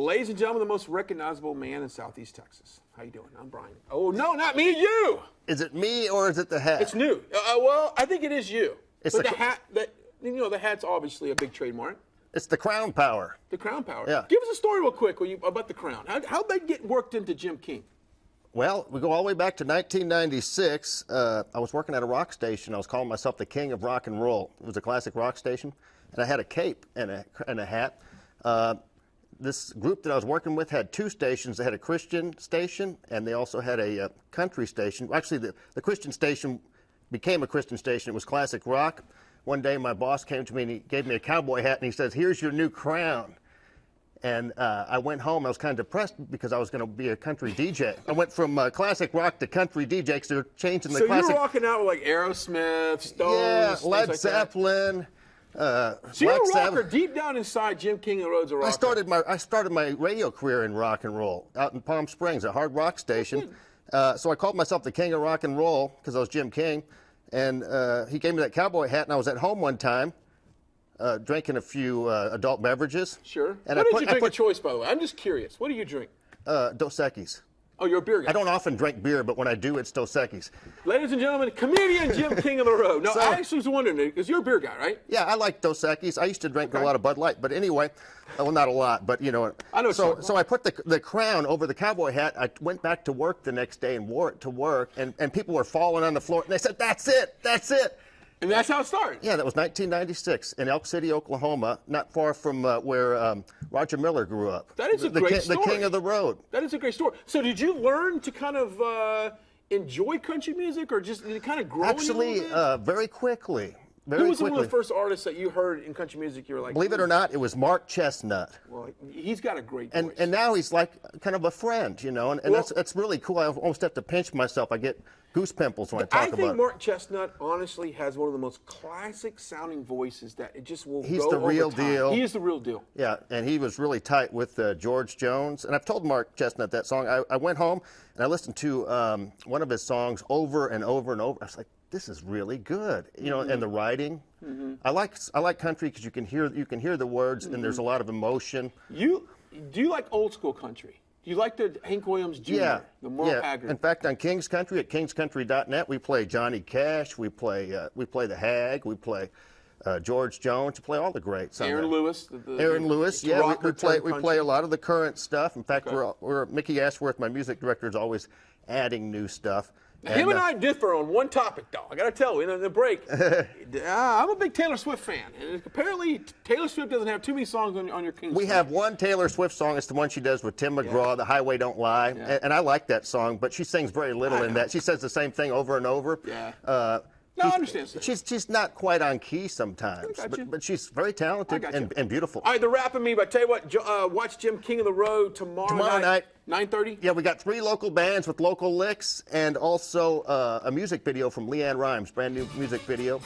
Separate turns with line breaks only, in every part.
ladies and gentlemen, the most recognizable man in Southeast Texas. How you doing? I'm Brian. Oh, no, not me, you.
Is it me or is it the hat?
It's new. Well, I think it is you. But the hat, the hat's obviously a big trademark.
It's the crown power.
The crown power.
Yeah.
Give us a story real quick about the crown. How'd they get worked into Jim King?
Well, we go all the way back to 1996. I was working at a rock station. I was calling myself the king of rock and roll. It was a classic rock station, and I had a cape and a hat. This group that I was working with had two stations. They had a Christian station, and they also had a country station. Actually, the Christian station became a Christian station. It was classic rock. One day, my boss came to me, and he gave me a cowboy hat, and he says, "Here's your new crown." And I went home. I was kind of depressed because I was going to be a country DJ. I went from classic rock to country DJ because they're changing the classic.
So you were walking out with like Aerosmith, Stones,
yeah, Led
like
Zeppelin.
So you're a rocker deep down inside. Jim King of the Road's a rocker.
I started my radio career in rock and roll out in Palm Springs, a hard rock station. So I called myself the king of rock and roll because I was Jim King. And he gave me that cowboy hat, and I was at home one time. Drinking a few adult beverages.
Sure.
And
what did you drink of choice, by the way? I'm just curious. What do you drink?
Dos Equis.
Oh, you're a beer guy.
I don't often drink beer, but when I do, it's Dos Equis.
Ladies and gentlemen, comedian Jim King of the Road. No, I actually was wondering, because you're a beer guy, right?
Yeah, I like Dos Equis. I used to drink a lot of Bud Light, but anyway, well, not a lot, but you know.
I know.
So I put the crown over the cowboy hat. I went back to work the next day and wore it to work, and people were falling on the floor, and they said, "That's it, that's it."
And that's how it started.
Yeah, that was 1996 in Elk City, Oklahoma, not far from where Roger Miller grew up.
That is a great story.
The king of the road.
That is a great story. So did you learn to kind of enjoy country music, or just did it kind of grow
Actually,
in you a little bit?
Very quickly.
Who was one of the first artists that you heard in country music you were like,
believe it or not, it was Mark Chestnut.
Well, he's got a great voice.
And now he's like kind of a friend, you know, and that's really cool. I almost have to pinch myself. I get goose pimples when I talk about it.
I think Mark Chestnut honestly has one of the most classic sounding voices that it just will
He's
go
the real
over time.
deal.
He is the real deal.
Yeah, and he was really tight with George Jones. And I've told Mark Chestnut that song. I went home and I listened to one of his songs over and over and over. I was like, this is really good, you know, and the writing. I like country because you can hear the words and there's a lot of emotion.
Do you like old school country? Do you like the Hank Williams Jr., the Merle Haggard?
In fact, on King's Country at kingscountry.net, we play Johnny Cash, we play the Hag, we play George Jones, we play all the greats.
Aaron Lewis.
Aaron Lewis, yeah, we play a lot of the current stuff. In fact, we're Mickey Ashworth, my music director, is always adding new stuff.
Him and I differ on one topic, though. I got to tell you, in the break, I'm a big Taylor Swift fan. And apparently, Taylor Swift doesn't have too many songs on your King's.
We have one Taylor Swift song. It's the one she does with Tim McGraw, The Highway Don't Lie. Yeah. And I like that song, but she sings very little in that. She says the same thing over and over.
Yeah. No, I understand.
She's not quite on key sometimes, but she's very talented and beautiful.
All right, the rap of me, but I tell you what, watch Jim King of the Road tomorrow night. 9:30?
Yeah, we got 3 local bands with local licks and also a music video from Leanne Rimes, brand new music video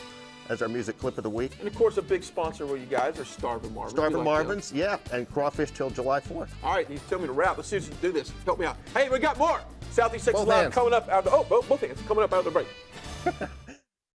as our music clip of the week.
And of course, a big sponsor for you guys are Starvin' Marvin.
Starvin' Marvin's, yeah, and Crawfish till July 4th.
All right, you tell me to rap. Let's see if you can do this. Help me out. Hey, we got more Southeast Texas Live coming up. Both hands coming up out of the break.